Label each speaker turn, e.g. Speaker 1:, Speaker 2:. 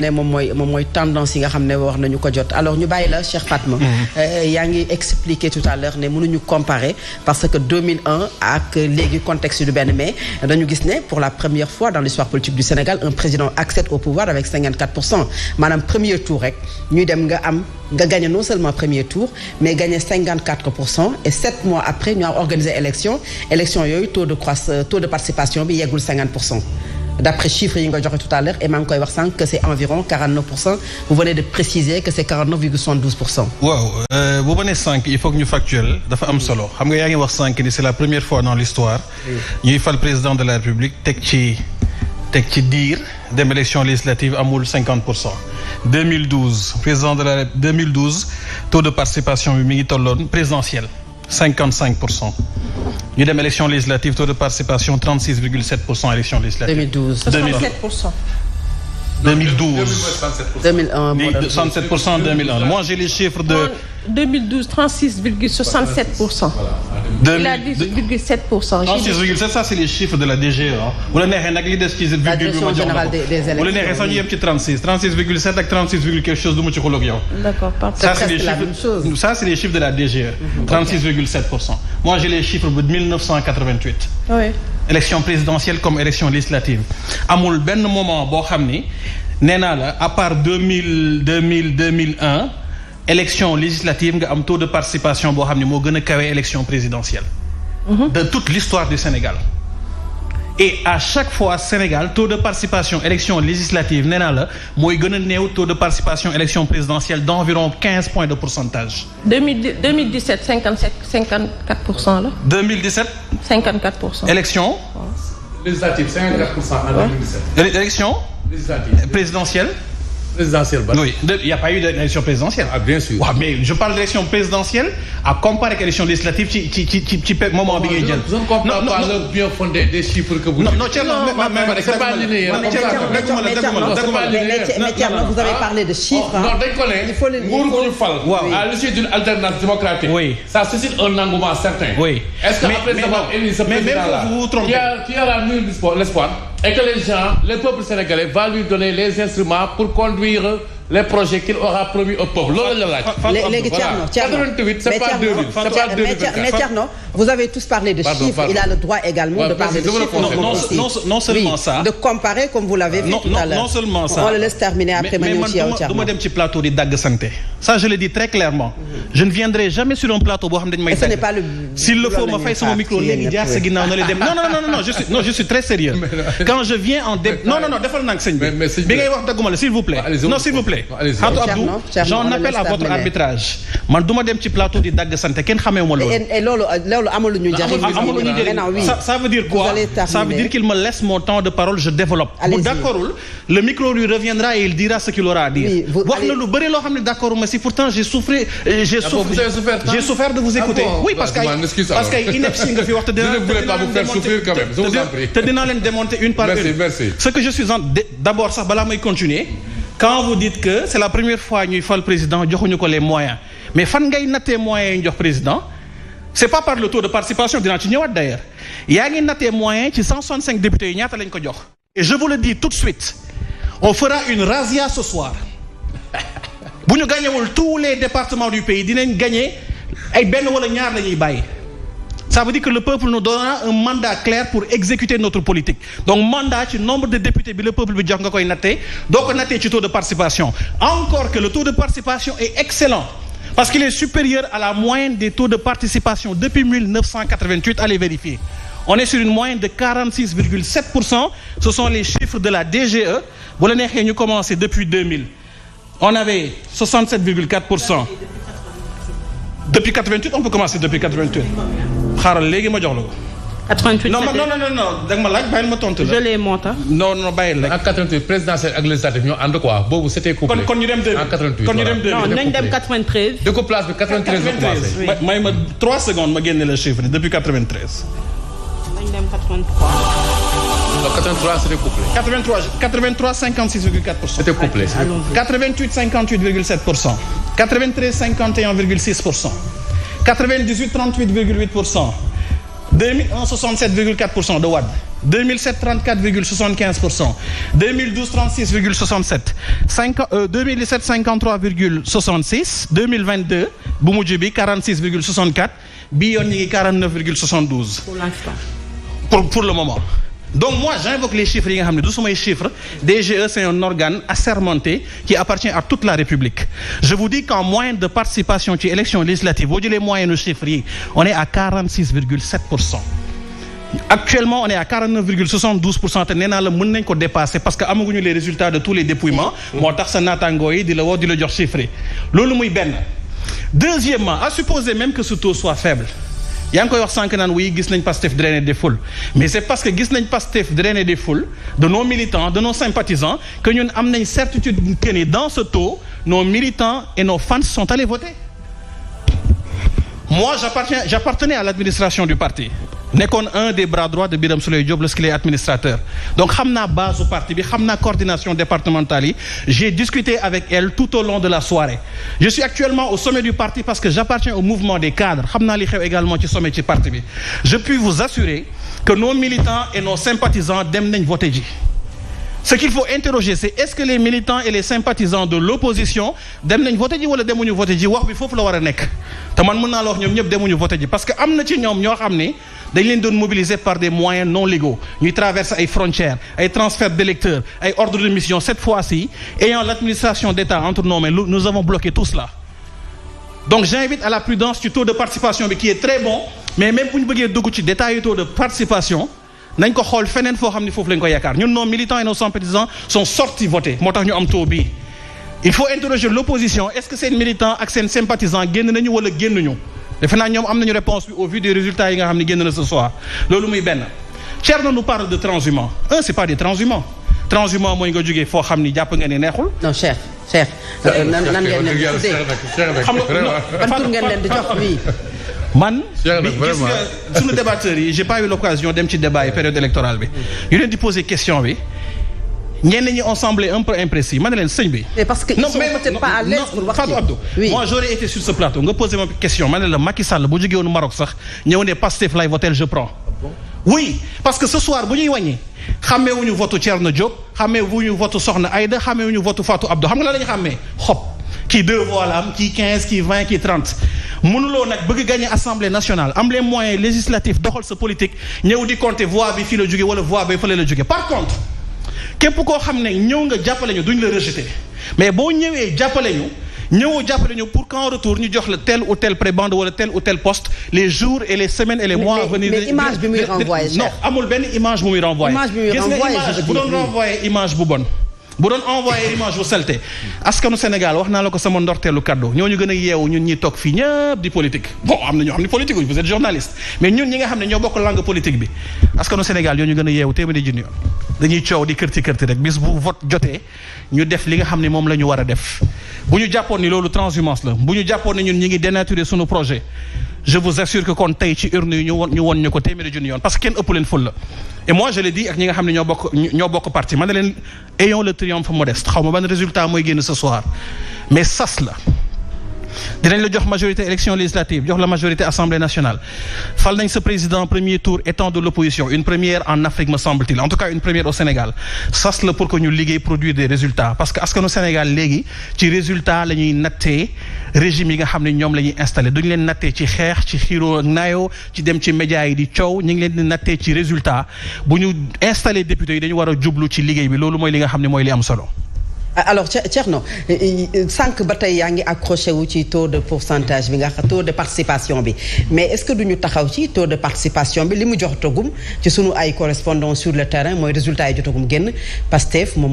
Speaker 1: ne moom mooy tendance yi nga xam ne wax nañu ko jot alors ñu bàyyi la Cheikh Fatma. yaa ngi expliqué tout à l'heure ne mënuñu comparer parce que 2001 ak léegi contexte du benn mais dañu gis ne pour la première fois dans l'histoire politique du Sénégal un président accède au pouvoir avec 54% maanaam premier tour rek ñuy dem nga gagné non seulement premier tour mais gagné 54% et 7 mois après ñu am organisé élection yooyu taux de participation bi yeggul 50%. D'après chiffres yi nga joxe tout à l'heure et maa ngi koy wax sànq que c'est environ 49%. Vous venez de préciser que c'est 49,72%.
Speaker 2: waaw bu ma nee sànq il faut que ñu factuel dafa am solo xam nga yaa ngi wax sànq ni c'est la première fois dans l'histoire ñuy fal président de la République teg ci diir dem élection législative amul 50%. 2012 taux de participation bi mi ngi tolloon présidentielle 55%. ñu dem élection législative taux de participation 36,7% élection législative.
Speaker 1: 2012
Speaker 3: 67%.
Speaker 1: 2001
Speaker 2: 67% 2001 moi j'ai les chiffres de.
Speaker 3: 2012 36,67%. Il a dit 0,7%.
Speaker 2: 36,7 ça c'est les chiffres de la DGE ah. bu la neexee nag li des ci virgule bi ma jox la ko bu la neexee sax ñu yem ci 36,7 ak 36, quelque chose du mu ci xulóog yow.
Speaker 3: D'accord
Speaker 2: ça c'est les chiffres ça c'est les chiffres de la DGE. 36,7%. Moi j'ai les chiffres de 1988.
Speaker 3: Oui.
Speaker 2: Élection présidentielle comme élection législative amul benn moment boo xam ni nee naa la à part 2001 élection législative nga am taux de participation boo xam ni moo gën a kawe élection présidentielle. De toute l'histoire du Sénégal. Et à chaque fois Sénégal taux de participation élection législative nee naa la mooy gën a néew taux de participation élection présidentielle d'environ 15 points de pourcentage.
Speaker 3: 2017 54% la.
Speaker 2: 2017.
Speaker 3: 54%.
Speaker 2: Élection.
Speaker 4: législative 54% en 2017.
Speaker 2: Élection.
Speaker 4: législative.
Speaker 2: Présidentielle.
Speaker 4: Présidentielle ba.
Speaker 2: Oui, il n'y a pas eu d'élection présidentielle.
Speaker 4: Ah bien sûr.
Speaker 2: waaw mais je parle d'élection présidentielle à comparer ak élection législative ci moment bi ngay jël.
Speaker 4: Je ne comprends pas le bien fondé des chiffres que vous.
Speaker 2: Non Thierno
Speaker 4: c'est pas linéaire.
Speaker 1: mais Thierno vous avez parlé de chiffres.
Speaker 4: Non dañ ko ne.
Speaker 1: il faut le
Speaker 4: nguur gu ñu fal. à l'issue d'une alternance démocratique.
Speaker 2: Oui.
Speaker 4: Ça suscite un engouement certain.
Speaker 2: Oui.
Speaker 4: Est-ce que après avoir élu ce président-là
Speaker 2: vous vous trompez.
Speaker 4: qui aura mûri l'espoir et que le peuple sénégalais va lui donner les instruments pour conduire les projets qu'il aura promis au peuple loolu la laaj.
Speaker 1: léegi Thierno
Speaker 4: 88 c'est pas 2000 c'est pas 2024.
Speaker 1: mais Thierno vous avez tous parlé de chiffres. Il a le droit également de parler de chiffres.
Speaker 2: Non seulement ça.
Speaker 1: de comparer comme vous l'avez fait tout à l'heure.
Speaker 2: Non seulement ça.
Speaker 1: On le laisse terminer après ma ñëw ci yow Thierno.
Speaker 2: du ma dem ci plateau di dagg santé. Ça je le dis très clairement. Je ne viendrai jamais sur un plateau boo xam ne dañu may dagg.
Speaker 1: Ce n'est pas le.
Speaker 2: S'il le faut ma fay sama micro léegi jaar sa ginnaaw na leen dem non je suis très sérieux. Quand je viens en non defal naa ak sëñ bi. bi ngay wax dagguma la s'il vous plaît. Non s'il vous plaît. J'en appelle à votre arbitrage. Man duma dem ci plateau di dagg santé kenn xameewuma loolu.
Speaker 1: et loolu amaluñu njariñ. Ça veut dire quoi?
Speaker 2: Ça veut dire qu'il me laisse mon temps de parole, je développe. Bu d'accordul le micro lui reviendra et il dira ce qu'il aura à dire. Wax na lu bëri loo xam ne d'accord ma si pourtant j'ai souffert de vous écouter. Oui parce que ineptie nga fi wax te dinaa leen démonter une par une.
Speaker 4: Merci.
Speaker 2: Ce que je suis d'abord sax balaa may continuer. Quand vous dites que c'est la première fois ñuy fal président joxuñu ko les moyens mais fan ngay nattee moyens yi ñu jox président c'est pas par le taux de participation dinaa ci ñëwaat d'ailleurs yaa ngi nattee moyens ci 165 députés yi ñaata lañ ko jox. Et je vous le dis tout de suite on fera une razzia ce soir bu ñu gañewul tous les départements du pays dinañ gagner ay benn wala ñaar la ñuy bàyyi. Ça veut dire que le peuple nous donnera un mandat clair pour exécuter notre politique. Donc mandat ci nombre de députés bi le peuple bi jox nga koy nattee doo ko nattee ci taux de participation. Encore que le taux de participation est excellent parce qu'il est supérieur à la moyenne des taux de participation depuis 1988. Allez vérifier. On est sur une moyenne de 46,7%. Ce sont les chiffres de la DGE. Bu la neexee ñu commencer depuis 2000. On avait 67,4%. Depuis 88 on peut commencer depuis 88. xaaral léegi ma jox la ko.
Speaker 3: 88
Speaker 2: non da nga ma laaj bàyyil ma tontu la.
Speaker 3: je l'ai monté.
Speaker 2: non bàyyil la.
Speaker 4: En 88 présidentielle ak législative ñoo ànd quoi boobu c'était couplé.
Speaker 2: kon ñu dem 2000
Speaker 4: en 88
Speaker 2: kon ñu dem 2000.
Speaker 3: non nañ dem 93.
Speaker 4: découplage bi 93 la commencé.
Speaker 2: may ma 3 secondes ma génne le chiffre depuis 93.
Speaker 3: nañ dem 83.
Speaker 4: non 83 c'était couplé.
Speaker 2: 83 56,4%.
Speaker 4: C'était couplé.
Speaker 2: 88 58,7%. 93 51,6%. 98 38,8%. 2001 67,4% de Wade. 2007 34,75%, 2012 36,67, 2017 53,66, 2022 bu mujj bi 46,64, bi yoon ñi ngi 49,72.
Speaker 3: Pour l'instant.
Speaker 2: Pour le moment. Donc moi j'invoque les chiffres yi nga xam ne du sumay chiffres. DGE c'est un organe assermenté qui appartient à toute la République. Je vous dis qu'en moyenne de participation ci élection législative boo jëlee moyenne chiffres yi on est à 46,7%. Actuellement on est à 49,72% te nee naa la mën nañ ko dépasser parce que amaguñu les résultats de tous les dépouillements. moo tax sa naataangoo yi di la woo di la jox chiffres yi loolu muy benn. Deuxièmement, à supposer même que ce taux soit faible. yaa ngi koy wax sànq naan oui gis nañ Pastef drainer des foules mais c'est parce que gis nañ Pastef drainer des foules de nos militants de nos sympathisants que ñun am nañ certitude que ni dans ce taux nos militants et nos fans sont allés voter. Moi j'appartenais à l'administration du parti nekkoon un des bras droits de Birame Souleye Diop lorsqu'il est administrateur donc xam naa base du parti bi xam naa coordination départementale yi j'ai discuté avec elle tout au long de la soirée. Je suis actuellement au sommet du parti parce que j'appartiens au mouvement des cadres xam naa li xew également ci sommet ci parti bi. Je puis vous assurer que nos militants et nos sympathisants dem nañ voter ji. Ce qu'il faut interroger c'est est-ce que les militants et les sympathisants de l'opposition dem nañ voter ji wala demuñu voter ji wax bi foofu la war a nekk te man mën naa la wax ñoom ñëpp demuñu voter ji parce que am na ci ñoom ñoo xam ne dañ leen doon mobiliser par des moyens non légaux ñuy traverser ay frontières ay transferts d'électeurs ay ordres de mission cette fois-ci ayant l'administration d'État entre nos mains nous avons bloqué tout cela. Donc j'invite à la prudence du taux de participation bi qui est très bon mais même bu ñu bëggee dugg ci détail yu taux de participation nañ ko xool feneen foo xam ne foofu lañ ko yaakaar ñun nos militants et nos sympathisants sont sortis voter moo tax ñu am taux bii. Il faut interroger l'opposition est-ce que seen militants ak seen sympathisants génn nañu wala génnuñu defe naa ñoom am nañu réponse bi au vu des résultats yi nga xam ne génn na ce soir loolu muy benn. Thierno nous parle de transhumants c'est pas des transhumants mooy nga jógee foo xam ni jàpp nga ne neexul.
Speaker 1: non Cheikh nan ngeen leen di tuddee xam nga ban tur ngeen leen di jox oui.
Speaker 2: man bi gis nga suñu débatteurs yi j'ai pas eu l'occasion dem ci débat yi période électorale bi yu leen di poser question bi ñenn ñi ont semblé un peu imprécis ma ne leen sëñ bi.
Speaker 1: mais parce que ils sont peut-être pas à l'aise pour wax
Speaker 2: Fatou Abdou.
Speaker 1: oui
Speaker 2: moi j'aurais été sur ce plateau nga posé ma question ma ne la Macky Sall bu jógee woon Maroc sax ñëw ne Pastef lay voter je prends. oui parce que ce soir bu ñuy wàññi xàmmeewuñu votu Thierno Diop xàmmeewuñu votu Soxna Aïda xàmmeewuñu votu Fatou Abdou xam nga la lañu xàmmee xob kii 2 voix la am kii 15 kii 20 kii 30 mënuloo nag bëgg gagner assemblée nationale am les moyens législatifs doxal sa politique ñëw di compter voix bi fii la jóge wala voix bi fële la jóge par contre képp koo xam ne ñëw nga jàppale ñu duñ la rejeter mais boo ñëwee jàppale ñu ñëwoo jàppale ñu pour qu'en retour ñu jox la tel ou tel prébande wala tel ou tel poste les jours et les semaines et les mois à venir.
Speaker 1: mais image bi muy renvoyer
Speaker 2: non amul benn image bu muy renvoyer.
Speaker 1: image bi muy renvoyer
Speaker 2: image bu doon renvoyer image bu bon. bu doon envoyé image bu salte askanu Sénégal wax naa la ko sama ndorteelu kaddu ñooñu gën a yeewu ñun ñi toog fii ñëpp di politique bon am na ñoo xam ne politique vous êtes journaliste mais ñun ñi nga xam ne ñoo bokk langue politique bi askanu Sénégal ñooñu gën a yeewu téeméeri junni yoon dañuy coow di kërti rek bis bu vote jotee ñu def li nga xam ne moom la ñu war a def bu ñu jàppoon ni loolu transhumance la bu ñu jàppoon ni ñun ñi ngi dénaturer sunu projet je vous assure que kon tey ci urne yi ñu won ñu ko téeméeri junni yoon parce que kenn ëpp leen ful la et moi je l'ai dit ak ñi nga xam ne ñoo bokk parti man ne leen ayons le triomphe modeste xaw ma ban résultat mooy génn ce soir mais sas la dinañ la jox majorité élection législative jox la majorité assemblée nationale fal nañ sa président premier tour étant de l'opposition une première en Afrique me semble-t-il en tout cas une première au Sénégal sas la pour que ñu liggéey produire des résultats parce que askanu Sénégal léegi ci résultat la ñuy nattee régime yi nga xam ne ñoom la ñuy installé duñu leen nattee ci xeex ci xiiroo ak naayoo ci dem ci médias yi di coow ñu ngi leen di nattee ci résultat bu ñu installé député yi dañu war a jublu ci liggéey bi loolu mooy li nga xam ne mooy li am solo.
Speaker 1: alors Thierno sànq ba tey yaa ngi accroché wu ci taux de pourcentage bi nga xam taux de participation bi mais est-ce que duñu taxaw ci taux de participation bi li mu jox togum ci sunu ay correspondants sur le terrain mooy résultat yi jotagum génn Pastef moom